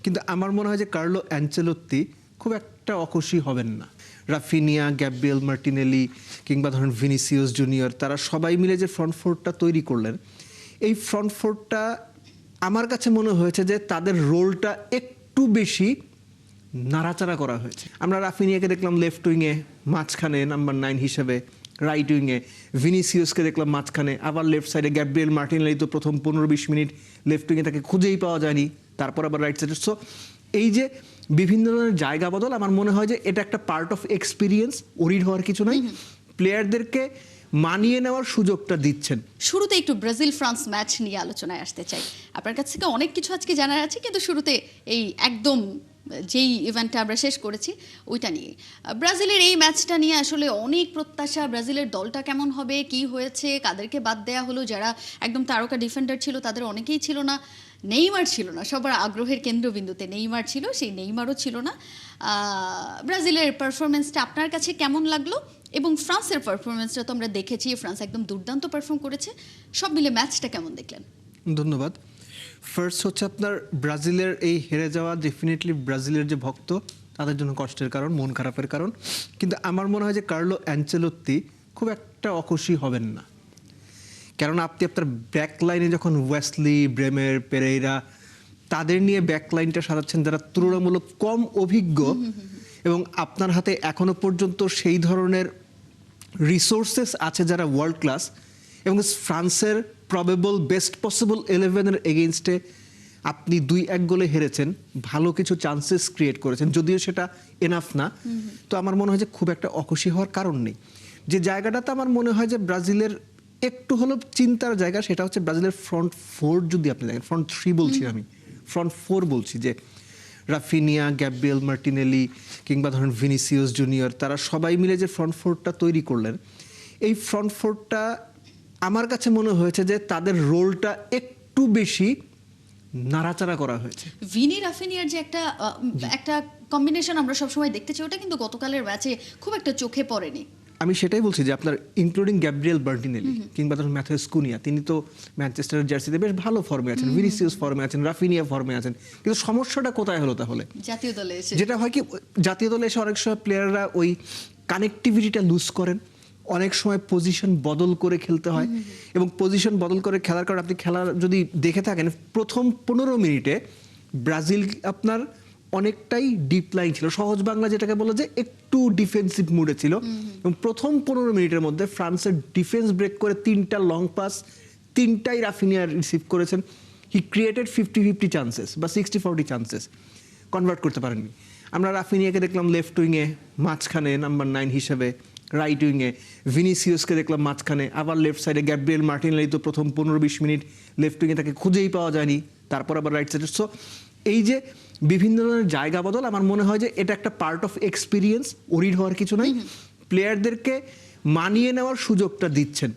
কিন্তু আমার মনে হয় যে কার্লো অ্যানচেলোত্তি খুব একটা অখুশি হবেন না। রাফিনিয়া, গ্যাব্রিয়েল মার্টিনেলি কিংবা ধরেন ভিনিসিয়াস জুনিয়র, তারা সবাই মিলে যে ফ্রন্ট ফোরটা তৈরি করলেন, এই ফ্রন্ট ফোরটা আমার কাছে মনে হয়েছে যে তাদের রোলটা একটু বেশি নাড়াচাড়া করা হয়েছে। আমরা রাফিনিয়াকে দেখলাম লেফট উইংয়ে, মাঝখানে নাম্বার 9 হিসেবে, রাইট উইংয়ে ভিনিসিয়াসকে দেখলাম মাঝখানে, আবার লেফট সাইডে গ্যাব্রিয়েল মার্টিনেলি তো প্রথম 15-20 মিনিট লেফট উইংয়ে তাকে খুঁজেই পাওয়া যায়নি, তারপর আবার রাইট সাইডে। সো এই যে বিভিন্ন ধরনের জায়গা বদল, আমার মনে হয় যে এটা একটা পার্ট অফ এক্সপিরিয়েন্স, ওরিড হওয়ার কিছু নাই, প্লেয়ারদেরকে মানিয়ে নেওয়ার সুযোগটা দিচ্ছেন। শুরুতে একটু ব্রাজিল ফ্রান্স ম্যাচ নিয়ে আলোচনায় আসতে চাই। আপনার কাছ থেকে অনেক কিছু আজকে জানার আছে, কিন্তু শুরুতে এই একদম যেই ইভেন্টটা আমরা শেষ করেছি ওইটা নিয়ে, ব্রাজিলের এই ম্যাচটা নিয়ে আসলে অনেক প্রত্যাশা। ব্রাজিলের দলটা কেমন হবে, কি হয়েছে, কাদেরকে বাদ দেয়া হলো, যারা একদম তারকা ডিফেন্ডার ছিল তাদের অনেকেই ছিল না, নেইমার ছিল না, সবার আগ্রহের কেন্দ্রবিন্দুতে নেইমার ছিল, সেই নেইমারও ছিল না। ব্রাজিলের পারফরমেন্সটা আপনার কাছে কেমন লাগলো? এবং ফ্রান্সের পারফরমেন্সটা তো আমরা দেখেছি, ফ্রান্স একদম দুর্দান্ত পারফর্ম করেছে। সব মিলে ম্যাচটা কেমন দেখলেন? ধন্যবাদ। ফার্স্ট হচ্ছে আপনার ব্রাজিলের এই হেরে যাওয়া ডেফিনেটলি ব্রাজিলের যে ভক্ত তাদের জন্য কষ্টের কারণ, মন খারাপের কারণ। কিন্তু আমার মনে হয় যে কার্লো অ্যানচেলোত্তি খুব একটা অখুশি হবেন না, কেননা আপনি আপনার ব্যাক লাইনে যখন ওয়েসলি, ব্রেমের, পেরেইরা তাদের নিয়ে ব্যাক লাইনটা সাজাচ্ছেন যারা তুলনামূলক কম অভিজ্ঞ, এবং আপনার হাতে এখনো পর্যন্ত সেই ধরনের রিসোর্সেস আছে যারা ওয়ার্ল্ড ক্লাস, এবং ফ্রান্সের প্রবেবল বেস্ট পসিবল 11-এর এগেইনস্টে আপনি 2-1 গোলে হেরেছেন, ভালো কিছু চান্সেস ক্রিয়েট করেছেন, যদিও সেটা এনাফ না। তো আমার মনে হয় যে খুব একটা অখুশি হওয়ার কারণ নেই। যে জায়গাটাতে আমার মনে হয় যে ব্রাজিলের একটু হলো চিন্তার জায়গা, সেটা হচ্ছে ব্রাজিলের ফ্রন্ট ফোর। যদি আপনি দেখেন, ফ্রন্ট 3 বলছি আমি, ফ্রন্ট 4 বলছি, যে রাফিনিয়া, গ্যাব্রিয়েল মার্টিনেলি কিংবা ধরেন ভিনিসিয়াস জুনিয়র, তারা সবাই মিলে যে ফ্রন্ট ফোরটা তৈরি করলেন, এই ফ্রন্ট ফোরটা আমার কাছে মনে হয়েছে যে তাদের রোলটা একটু বেশি নাড়াচাড়া করা হয়েছে। ভিনি রাফিনিয়ার যে একটা কম্বিনেশন আমরা সবসময় দেখতে চাই, ওটা কিন্তু গতকালের ম্যাচে খুব একটা চোখে পড়েনি। আমি সেটাই বলছি যে আপনার ইনক্লুডিং গ্যাব্রিয়েল মার্টিনেলি কিংবা ধরুন ম্যাথিউস কুনিয়া, তিনি তো ম্যানচেস্টারের জার্সিতে বেশ ভালো ফর্মে আছেন, ভিনিসিয়াস ফর্মে আছেন, রাফিনিয়া ফর্মে আছেন, কিন্তু সমস্যাটা কোথায় হলো তাহলে? জাতীয় দলে এসে যেটা হয় কি, জাতীয় দলে এসে অনেক সময় প্লেয়াররা ওই কানেক্টিভিটিটা লুজ করেন, অনেক সময় পজিশন বদল করে খেলতে হয়, এবং পজিশন বদল করে খেলার কারণে আপনি খেলার যদি দেখে থাকেন, প্রথম 15 মিনিটে ব্রাজিল আপনার অনেকটাই ডিপ লাইন ছিল, সহজ বাংলা যেটাকে বলে যে একটু ডিফেন্সিভ মুডে ছিল, এবং প্রথম 15 মিনিটের মধ্যে ফ্রান্সের ডিফেন্স ব্রেক করে 3টা লং পাস, 3টাই রাফিনিয়া রিসিভ করেছেন। হি ক্রিয়েটেড 50-50 চান্সেস বা 60-40 চান্সেস, কনভার্ট করতে পারেননি। আমরা রাফিনিয়াকে দেখলাম লেফট উইংয়ে, মাঝখানে নাম্বার 9 হিসেবে, রাইট উইংয়ে ভিনিসিয়াসকে দেখলাম মাঝখানে, আবার লেফট সাইডে গ্যাব্রিয়েল মার্টিনেলি তো প্রথম 15-20 মিনিট লেফট উইংয়ে তাকে খুঁজেই পাওয়া যায়নি, তারপর আবার রাইট সাইডে। সো এই যে বিভিন্ন ধরনের জায়গা বদল, আমার মনে হয় যে এটা একটা পার্ট অফ এক্সপিরিয়েন্স, ওরিড হওয়ার কিছু নাই, প্লেয়ারদেরকে মানিয়ে নেওয়ার সুযোগটা দিচ্ছেন।